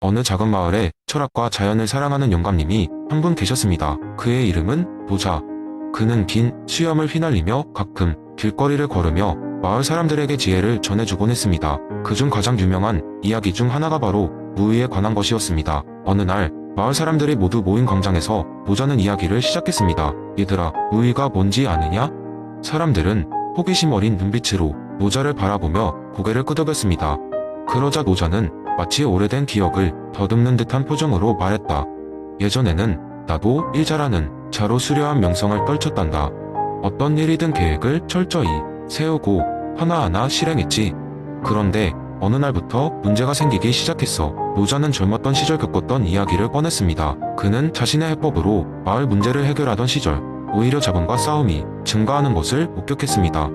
어느 작은 마을에 철학과 자연을 사랑하는 영감님이 한 분 계셨습니다. 그의 이름은 노자. 그는 긴 수염을 휘날리며 가끔 길거리를 걸으며 마을 사람들에게 지혜를 전해주곤 했습니다. 그중 가장 유명한 이야기 중 하나가 바로 무의에 관한 것이었습니다. 어느 날 마을 사람들이 모두 모인 광장에서 노자는 이야기를 시작했습니다. 얘들아, 무의가 뭔지 아느냐? 사람들은 호기심 어린 눈빛으로 노자를 바라보며 고개를 끄덕였습니다. 그러자 노자는 마치 오래된 기억을 더듬는 듯한 표정으로 말했다. 예전에는 나도 일 잘하는 자로 수려한 명성을 떨쳤단다. 어떤 일이든 계획을 철저히 세우고 하나하나 실행했지. 그런데 어느 날부터 문제가 생기기 시작했어. 노자는 젊었던 시절 겪었던 이야기를 꺼냈습니다. 그는 자신의 해법으로 마을 문제를 해결하던 시절 오히려 자본과 싸움이 증가하는 것을 목격했습니다.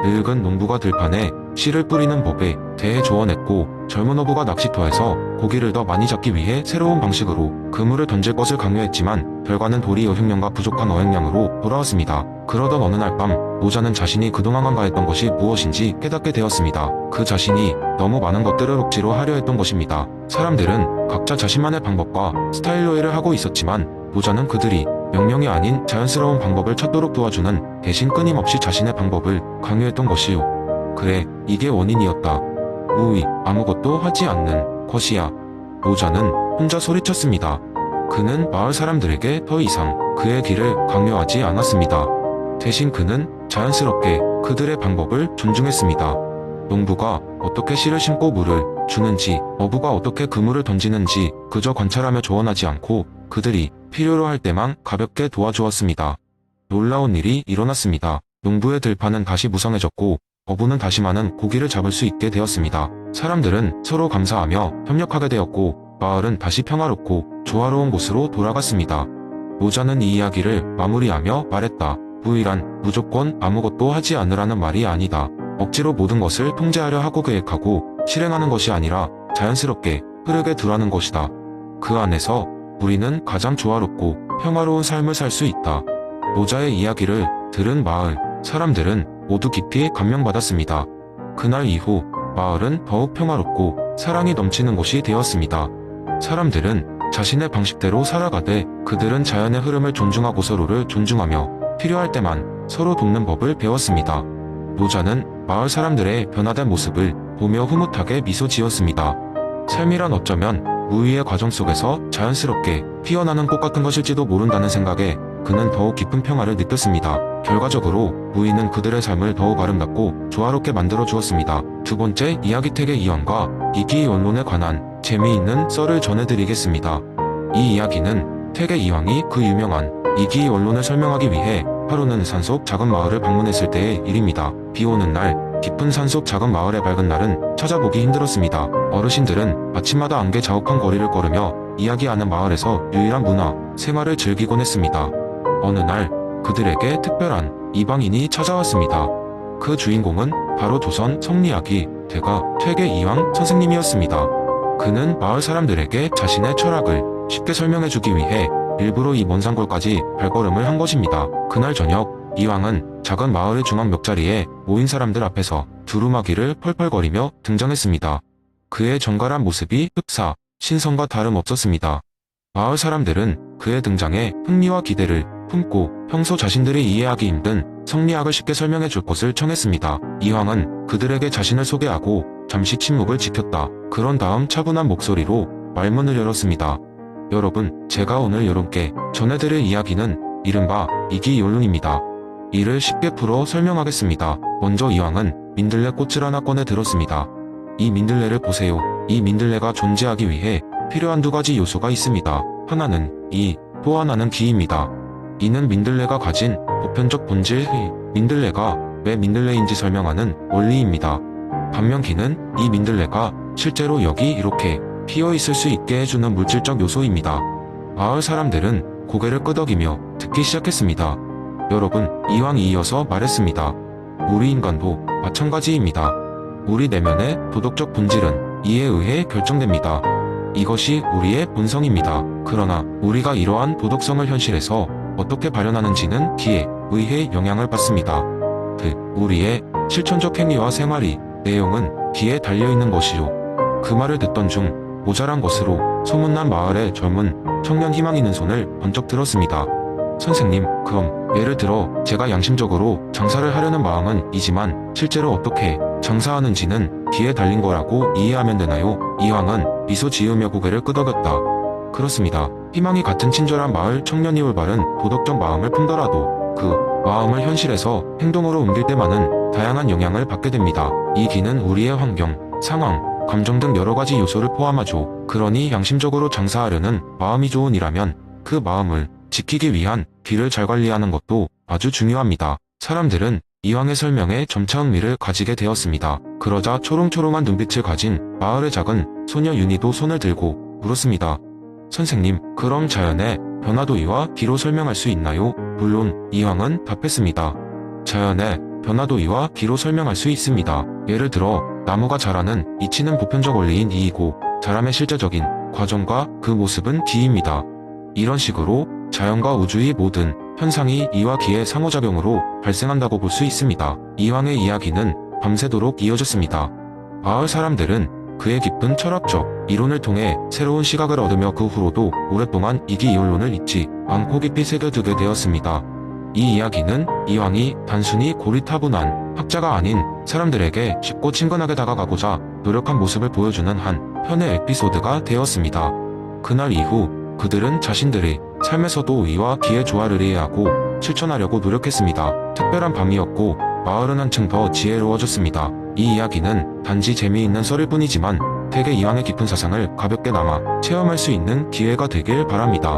늙은 농부가 들판에 씨를 뿌리는 법에 대해 조언했고, 젊은 어부가 낚시터에서 고기를 더 많이 잡기 위해 새로운 방식으로 그물을 던질 것을 강요했지만 결과는 도리어 흉년과 부족한 어획량으로 돌아왔습니다. 그러던 어느 날 밤, 노자는 자신이 그동안 간과했던 것이 무엇인지 깨닫게 되었습니다. 그 자신이 너무 많은 것들을 억지로 하려 했던 것입니다. 사람들은 각자 자신만의 방법과 스타일로 일을 하고 있었지만 노자는 그들이 명령이 아닌 자연스러운 방법을 찾도록 도와주는 대신 끊임없이 자신의 방법을 강요했던 것이요. 그래, 이게 원인이었다. 무의, 아무것도 하지 않는 것이야. 노자는 혼자 소리쳤습니다. 그는 마을 사람들에게 더 이상 그의 길을 강요하지 않았습니다. 대신 그는 자연스럽게 그들의 방법을 존중했습니다. 농부가 어떻게 씨를 심고 물을 주는지, 어부가 어떻게 그물을 던지는지 그저 관찰하며 조언하지 않고 그들이 필요로 할 때만 가볍게 도와주었습니다. 놀라운 일이 일어났습니다. 농부의 들판은 다시 무성해졌고 어부는 다시 많은 고기를 잡을 수 있게 되었습니다. 사람들은 서로 감사하며 협력하게 되었고 마을은 다시 평화롭고 조화로운 곳으로 돌아갔습니다. 노자는 이 이야기를 마무리하며 말했다. 무의란 무조건 아무것도 하지 않으라는 말이 아니다. 억지로 모든 것을 통제하려 하고 계획하고 실행하는 것이 아니라 자연스럽게 흐르게 두라는 것이다. 그 안에서 우리는 가장 조화롭고 평화로운 삶을 살 수 있다. 노자의 이야기를 들은 마을 사람들은 모두 깊이 감명받았습니다. 그날 이후 마을은 더욱 평화롭고 사랑이 넘치는 곳이 되었습니다. 사람들은 자신의 방식대로 살아가되 그들은 자연의 흐름을 존중하고 서로를 존중하며 필요할 때만 서로 돕는 법을 배웠습니다. 노자는 마을 사람들의 변화된 모습을 보며 흐뭇하게 미소 지었습니다. 삶이란 어쩌면 무의의 과정 속에서 자연스럽게 피어나는 꽃 같은 것일지도 모른다는 생각에 그는 더욱 깊은 평화를 느꼈습니다. 결과적으로 무의는 그들의 삶을 더욱 아름답고 조화롭게 만들어 주었습니다. 두 번째 이야기택의 이황과 이기원론에 관한 재미있는 썰을 전해드리겠습니다. 이 이야기는 택의 이황이 그 유명한 이기원론을 설명하기 위해 하루는 산속 작은 마을을 방문했을 때의 일입니다. 비 오는 날, 깊은 산속 작은 마을의 밝은 날은 찾아보기 힘들었습니다. 어르신들은 아침마다 안개 자욱한 거리를 걸으며 이야기하는 마을에서 유일한 문화, 생활을 즐기곤 했습니다. 어느 날 그들에게 특별한 이방인이 찾아왔습니다. 그 주인공은 바로 조선 성리학이 대가 퇴계 이황 선생님이었습니다. 그는 마을 사람들에게 자신의 철학을 쉽게 설명해주기 위해 일부러 이 먼 산골까지 발걸음을 한 것입니다. 그날 저녁 이황은 작은 마을의 중앙 멱자리에 모인 사람들 앞에서 두루마기를 펄펄거리며 등장했습니다. 그의 정갈한 모습이 흡사, 신선과 다름없었습니다. 마을 사람들은 그의 등장에 흥미와 기대를 품고 평소 자신들이 이해하기 힘든 성리학을 쉽게 설명해 줄 것을 청했습니다. 이황은 그들에게 자신을 소개하고 잠시 침묵을 지켰다. 그런 다음 차분한 목소리로 말문을 열었습니다. 여러분, 제가 오늘 여러분께 전해드릴 이야기는 이른바 이기연론입니다. 이를 쉽게 풀어 설명하겠습니다. 먼저 이황은 민들레 꽃을 하나 꺼내 들었습니다. 이 민들레를 보세요. 이 민들레가 존재하기 위해 필요한 두 가지 요소가 있습니다. 하나는 이, 또 하나는 기입니다. 이는 민들레가 가진 보편적 본질, 민들레가 왜 민들레인지 설명하는 원리입니다. 반면 기는 이 민들레가 실제로 여기 이렇게 피어 있을 수 있게 해주는 물질적 요소입니다. 마을 사람들은 고개를 끄덕이며 듣기 시작했습니다. 여러분, 이황이 이어서 말했습니다. 우리 인간도 마찬가지입니다. 우리 내면의 도덕적 본질은 이에 의해 결정됩니다. 이것이 우리의 본성입니다. 그러나 우리가 이러한 도덕성을 현실에서 어떻게 발현하는지는 기에 의해 영향을 받습니다. 우리의 실천적 행위와 생활이 내용은 기에 달려있는 것이요. 그 말을 듣던 중 모자란 것으로 소문난 마을의 젊은 청년 희망 있는 손을 번쩍 들었습니다. 선생님, 그럼 예를 들어 제가 양심적으로 장사를 하려는 마음은 이지만 실제로 어떻게 장사하는지는 기에 달린 거라고 이해하면 되나요? 이황은 미소 지으며 고개를 끄덕였다. 그렇습니다. 희망이 같은 친절한 마을 청년이 올바른 도덕적 마음을 품더라도 그 마음을 현실에서 행동으로 옮길 때만은 다양한 영향을 받게 됩니다. 이 기는 우리의 환경, 상황, 감정 등 여러 가지 요소를 포함하죠. 그러니 양심적으로 장사하려는 마음이 좋은 이라면 그 마음을 지키기 위한 기를 잘 관리하는 것도 아주 중요합니다. 사람들은 이황의 설명에 점차 흥미를 가지게 되었습니다. 그러자 초롱초롱한 눈빛을 가진 마을의 작은 소녀 윤희도 손을 들고 물었습니다. 선생님, 그럼 자연의 변화도의와 기로 설명할 수 있나요? 물론, 이황은 답했습니다. 자연의 변화도의와 기로 설명할 수 있습니다. 예를 들어 나무가 자라는 이치는 보편적 원리인 이이고 자람의 실제적인 과정과 그 모습은 기입니다. 이런 식으로 자연과 우주의 모든 현상이 이와 기의 상호작용으로 발생한다고 볼 수 있습니다. 이황의 이야기는 밤새도록 이어졌습니다. 마을 사람들은 그의 깊은 철학적 이론을 통해 새로운 시각을 얻으며 그 후로도 오랫동안 이기이론을 잊지 않고 깊이 새겨두게 되었습니다. 이 이야기는 이황이 단순히 고리타분한 학자가 아닌 사람들에게 쉽고 친근하게 다가가고자 노력한 모습을 보여주는 한 편의 에피소드가 되었습니다. 그날 이후 그들은 자신들의 삶에서도 이와 기의 조화를 이해하고 실천하려고 노력했습니다. 특별한 밤이었고 마을은 한층 더 지혜로워졌습니다. 이 이야기는 단지 재미있는 썰일 뿐이지만 대개 이황의 깊은 사상을 가볍게 남아 체험할 수 있는 기회가 되길 바랍니다.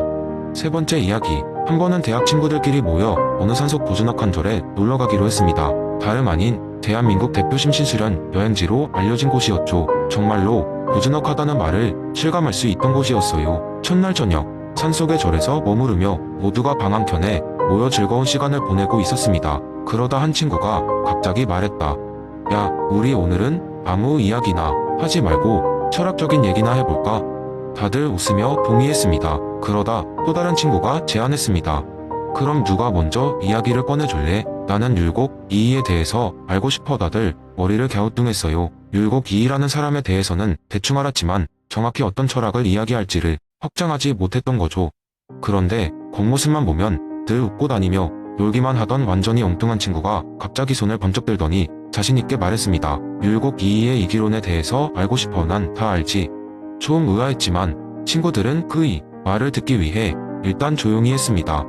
세 번째 이야기. 한 번은 대학 친구들끼리 모여 어느 산속 고즈넉 한 절에 놀러가기로 했습니다. 다름 아닌 대한민국 대표 심신수련 여행지로 알려진 곳이었죠. 정말로 고즈넉하다는 말을 실감할 수 있던 곳이었어요. 첫날 저녁 산속의 절에서 머무르며 모두가 방 한켠에 모여 즐거운 시간을 보내고 있었습니다. 그러다 한 친구가 갑자기 말했다. 야, 우리 오늘은 아무 이야기나 하지 말고 철학적인 얘기나 해볼까? 다들 웃으며 동의했습니다. 그러다 또 다른 친구가 제안했습니다. 그럼 누가 먼저 이야기를 꺼내줄래? 나는 율곡 이이에 대해서 알고 싶어. 다들 머리를 갸우뚱했어요. 율곡 이이라는 사람에 대해서는 대충 알았지만 정확히 어떤 철학을 이야기할지를 확장하지 못했던 거죠. 그런데 겉모습만 보면 늘 웃고 다니며 놀기만 하던 완전히 엉뚱한 친구가 갑자기 손을 번쩍 들더니 자신있게 말했습니다. 율곡 이이의 이기론에 대해서 알고 싶어. 난 다 알지. 좀 의아했지만 친구들은 그의 말을 듣기 위해 일단 조용히 했습니다.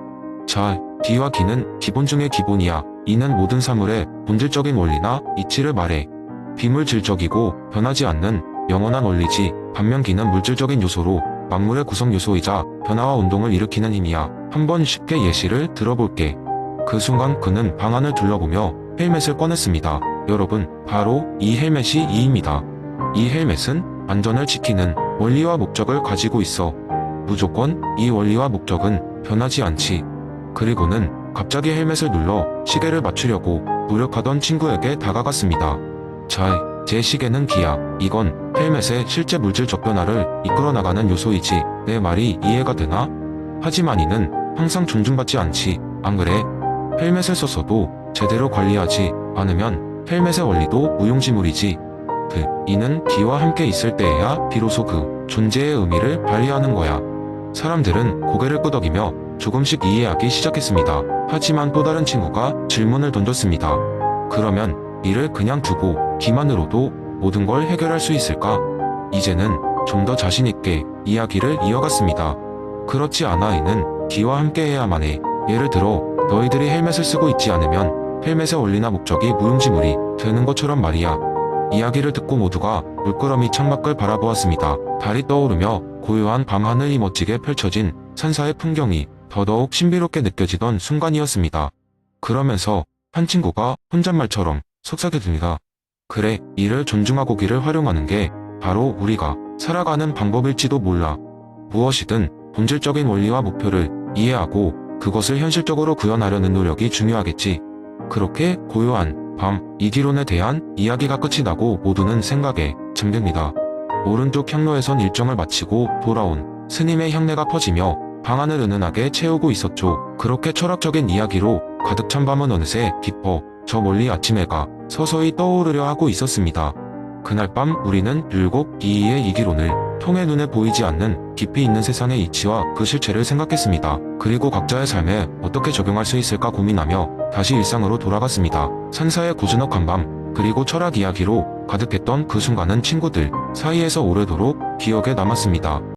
자, 기와 기는 기본 중의 기본이야. 이는 모든 사물의 본질적인 원리나 이치를 말해. 비물질적이고 변하지 않는 영원한 원리지. 반면 기는 물질적인 요소로 만물의 구성 요소이자 변화와 운동을 일으키는 힘이야. 한번 쉽게 예시를 들어볼게. 그 순간 그는 방안을 둘러보며 헬멧을 꺼냈습니다. 여러분, 바로 이 헬멧이 이입니다. 이 헬멧은 안전을 지키는 원리와 목적을 가지고 있어. 무조건 이 원리와 목적은 변하지 않지. 그리고는 갑자기 헬멧을 눌러 시계를 맞추려고 노력하던 친구에게 다가갔습니다. 자, 제 시계는 기야. 이건 헬멧의 실제 물질적 변화를 이끌어 나가는 요소이지. 내 말이 이해가 되나? 하지만 이는 항상 존중받지 않지. 안 그래? 헬멧을 썼어도 제대로 관리하지 않으면 헬멧의 원리도 무용지물이지. 이는 기와 함께 있을 때에야 비로소 그 존재의 의미를 발휘하는 거야. 사람들은 고개를 끄덕이며 조금씩 이해하기 시작했습니다. 하지만 또 다른 친구가 질문을 던졌습니다. 그러면 이를 그냥 두고 기만으로도 모든 걸 해결할 수 있을까? 이제는 좀 더 자신있게 이야기를 이어갔습니다. 그렇지 않아. 이는 기와 함께 해야만 해. 예를 들어 너희들이 헬멧을 쓰고 있지 않으면 헬멧의 원리나 목적이 무용지물이 되는 것처럼 말이야. 이야기를 듣고 모두가 물끄러미 창밖을 바라보았습니다. 달이 떠오르며 고요한 밤하늘이 멋지게 펼쳐진 산사의 풍경이 더더욱 신비롭게 느껴지던 순간이었습니다. 그러면서 한 친구가 혼잣말처럼 속삭여듭니다. 그래, 이를 존중하고 기를 활용하는 게 바로 우리가 살아가는 방법일지도 몰라. 무엇이든 본질적인 원리와 목표를 이해하고 그것을 현실적으로 구현하려는 노력이 중요하겠지. 그렇게 고요한 밤 이기론에 대한 이야기가 끝이 나고 모두는 생각에 잠깁니다. 오른쪽 향로에선 일정을 마치고 돌아온 스님의 향내가 퍼지며 방안을 은은하게 채우고 있었죠. 그렇게 철학적인 이야기로 가득 찬 밤은 어느새 깊어 저 멀리 아침 해가 서서히 떠오르려 하고 있었습니다. 그날 밤 우리는 율곡 이이의 이기론을 통해 통해 눈에 보이지 않는 깊이 있는 세상의 이치와 그 실체를 생각했습니다. 그리고 각자의 삶에 어떻게 적용할 수 있을까 고민하며 다시 일상으로 돌아갔습니다. 산사의 고즈넉한 밤, 그리고 철학 이야기로 가득했던 그 순간은 친구들 사이에서 오래도록 기억에 남았습니다.